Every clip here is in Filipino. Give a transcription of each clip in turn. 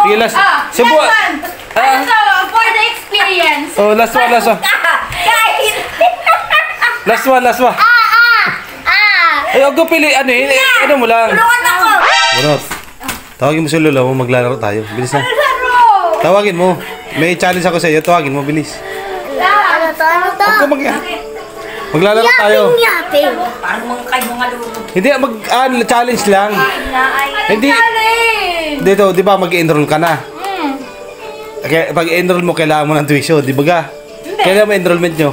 Sige, last. Subo. Ano to? For the experience. Oh, last one. Guys! Last one. Ay, huwag ko pili. Ano mo lang. Tulungan ako! Bunot. Tawagin mo si Lola mo, maglalaro tayo. Bilis na. Tawagin mo. May challenge ako sa iyo. Tawagin mo, bilis. Ano to? Huwag ko maglalaro tayo. Yaping. Parang mga kayo mga luto. Hindi, challenge lang. Hindi. Dito, di ba mag-enroll ka na? Kaya pag enroll mo, kailangan mo ng tuition, di ba ga? Kailan mo enrollment nyo?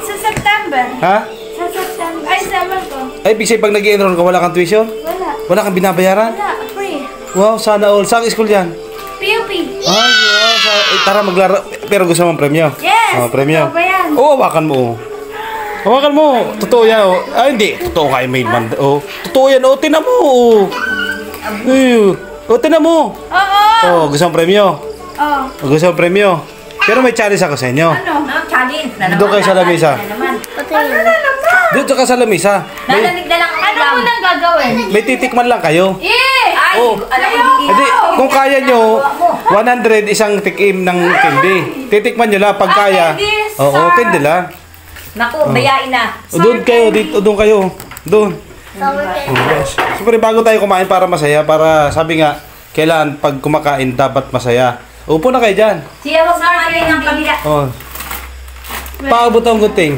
Sa September. Ha? Sa September. Ay, September ko. Ay, bisay pag nag-enroll ka, wala kang tuition? Wala. Wala kang binabayaran? Wala. Free. Wow, sana all. Saan school yan? PUP. Ay, wow. Tara, maglaro. Pero gusto mong premyo? Yes. Oh, premyo. Ito ba yan? Oo, hawakan mo. Hawakan mo. Totoo yan. Oh. Ay, hindi. Totoo kayo, maid man. Oh. Totoo yan. Oh, tinan mo. Oh, tinan mo. Oo. Oh, gusto mong premyo? Oo. Gusto mong premyo? Pero may challenge ako sa inyo. Ano? Challenge. Doon kayo sa lamesa. Ano na naman? Doon ka sa lamesa. Lalamig na lang ang ano mo nang gagawin? May titikman lang kayo. Ay! Oh. Hindi, kung kaya nyo, 100 isang tikim ng candy. Titikman nyo lang pag kaya. Oo, candy lang. Naku, bayain na. Doon kayo, dito, doon kayo. Doon. Siyempre, bago tayo kumain para masaya, para sabi nga, kailan pag kumakain dapat masaya. Upo na kayo dyan. Siya wag kumain ng kabila. Oh. Paabot ang gunting.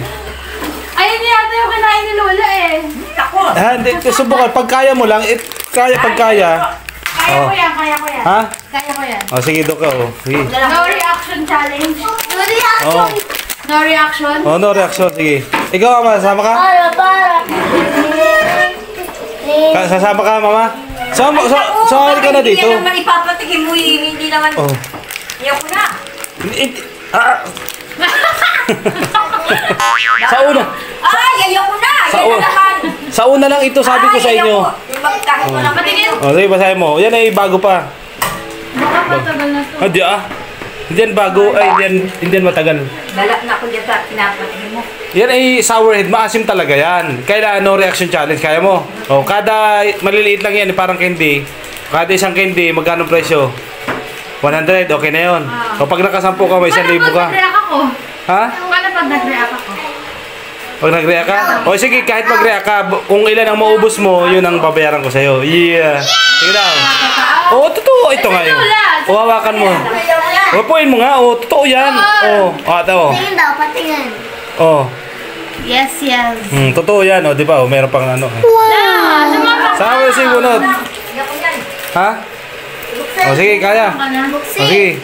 Ayun yata yung kinain ni Lola eh. Naku. Hindi, subukan. Pag kaya mo lang, pag kaya. Kaya ko yan, kaya ko yan. Ha? Kaya ko yan. Oh, sige, doon ka. Oh. Sige. No reaction challenge. No reaction. Oh. No reaction. Oh, no reaction. Sige. Ikaw, Mama, sasama ka? Sasama ka, Mama? Sasama ka na dito. Hindi naman ipapatikin mo hindi naman. Oh. Ayoko na. Sa una. Ay, ayoko na. Ayoko naman. Sa una lang ito, sabi ko sa inyo. Kahit wala patingin. Oh, sige, basahin mo. Yan ay bago pa. Baka patagal na to. Hindi Hindi yan bago. Ay, hindi yan matagal. Lalap na ako dyan sa pinapatingin mo. Yan ay sourhead. Maasim talaga yan. Kaya no reaction challenge. Kaya mo. Oh, kada maliliit lang yan. Parang candy. Kada isang candy, magkano presyo? 100. Okay na yun. O pag nakasampu ka, may 1,000 ka. Nag-react ako. Ha? Paano pag nag-react ako? Pag nag-react ka? O sige, kahit mag-react ka, kung ilan ang maubos mo, yun ang babayaran ko sa'yo. Yeah. Sige daw. Oo, totoo. Ito nga yun. O, hawakan mo. Upuin mo nga. O, totoo yan. O, ito. Patingin daw, patingin. O. Yes, yes. Totoo yan. O, di ba? O, meron pang ano. Saan mo si bunot? Ha? O, sige, kaya. O, sige.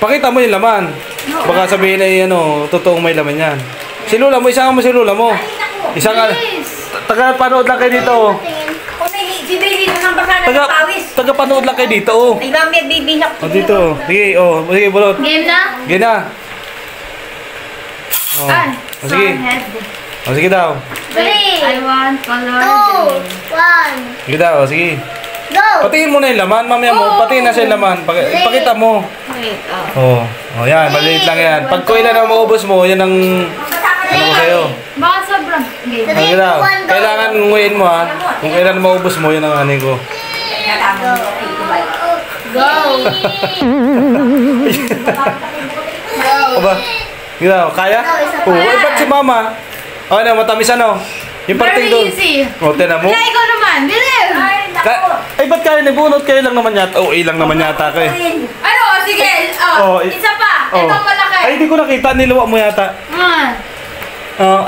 Pakita mo yung laman. Baka sabihin ay ano, totoong may laman yan. Si Lola mo, isang mo si Lola mo. Isang taga-panood lang kayo dito. Si baby na nang baka na pawis. Taga-panood lang kayo dito. Ay, mami, baby na. O, dito. Sige, o. Sige, bulot. Game na? Game na. O, sige. O, sige daw. 3, I want color 2, 1, Sige daw, sige. go! Patingin mo na yung laman, mamaya mo. Patingin na siya yung laman. Pakita mo. Wait, Oh. Oh, yan. Maliit lang yan. Pag ko ilan ang maubos mo, yan ang ano ko sa'yo. Baka sobrang game. Sige daw. Kailangan nguyin mo ha. Kung kailan maubos mo, yan ang anin ko. Go! O ba? Sige daw. Kaya? Oo. Ay, ba't si mama? O, ano, matamis ano? Yung parting doon. Very easy. O, tinan mo. Kaya ikaw naman, bilis! Ay, ba't kaya ni Bunot? Kayo lang naman yata. O, ilang naman yata ka eh. Ano? Sige, isa pa. Itong malaki. Ay, hindi ko nakita. Niluwa mo yata.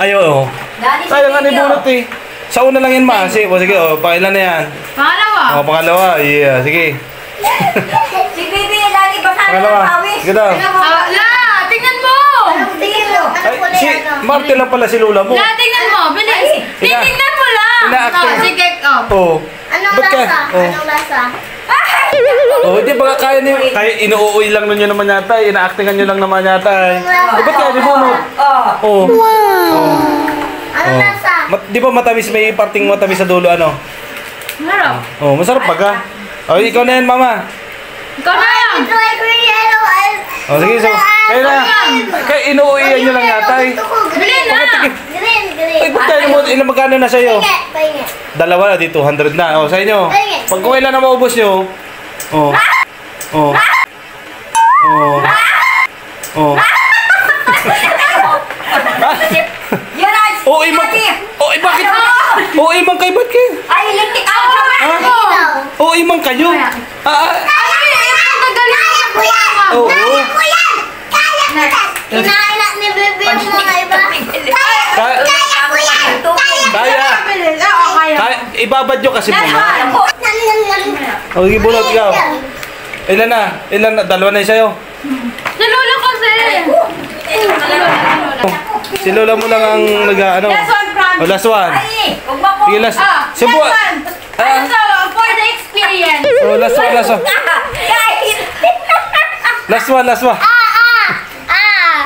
Ayo, kaya nga ni Bunot eh. Sa una lang yan maasi. O, sige, o, pakailan na yan. Pangalawa. O, pangalawa. Yeah, sige. Si baby, lagi baka na Pangalawa. pawis. Sige daw. La, tingnan mo! Tingin mo. Ay, si Marte lang pala si Lola mo. La, tingnan mo. Bilis. Titingnan mo lang. Ina-acting. Sige, Oo. Anong Ba't ka? lasa? Oh. Anong lasa? Oh, hindi ba kaya ni inuuwi lang ninyo naman yata, ina-actingan niyo lang naman yata. Ba't kaya ni Bunot? Oh. Anong lasa? Di ba matamis, may parting matamis sa dulo ano? Masarap. Oh, masarap pa ka. Oh, ikaw na yan, mama. Ikaw na lang. Ito ay green yellow. Oh, sige, so. Kaya na. Kaya inuuwian niyo lang yata eh. Bilhin na. Green, green. Ay, ba't kaya mo, ilang magkano na sa'yo? Pahinga. Dalawa na, di 200 na. Oh, sa inyo. Pag kung ilan na maubos nyo, oh. Oh. Oh. Oh. Yan ay! Oh, imang. Oh, bakit? Oh, imang kay ba't kayo? Ay, lintik ako sa mga! Oh, imang kayo. Kaya ko yan! Oo. Kaya ko yan! Kaya ko yan! Kinain na ni Bebe yung mga iba. Kaya ko yan! Kaya. Kaya. Ibabad nyo kasi muna. Oh, sige, bunot ikaw. Ilan na? Ilan na? Dalawa na yung sa'yo. Si Lola kasi. Si Lola mo lang ang nag-ano. Last one, promise. Oh, last one. Ay, huwag mo ko! Sige, last. Last Sibu. one. Ano to? For the experience. Oh, last one, last one. Kahit! Last one, last one.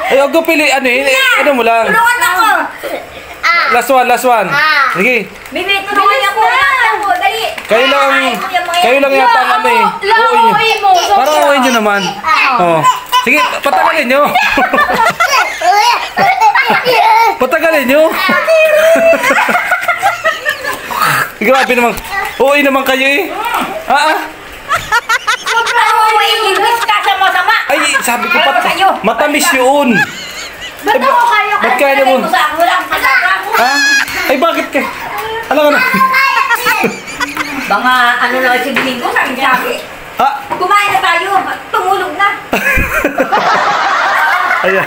Ay, huwag ko pili. Ano eh? Ano mo lang. Tulungan ako! Last one, last one. Sige. Bibi, tulungan niyo ako! Ako, dali! Kayo lang yata ang ano eh. Lauwi mo. Parang uwi nyo naman. Oh. Sige, patagalin nyo. Patagalin nyo. Grabe naman. Uwi naman kayo eh. Ako, English ka sa masama! Ay, sabi ko Pero sa'yo. matamis yun. Ba't ako kayo? Ba't kaya mo? Walang pasaka! Ay, bakit ka? Alam ka na. Baka ano na si Bingo, sabi. Ha? Kumain na tayo, tumulog na. Ayan.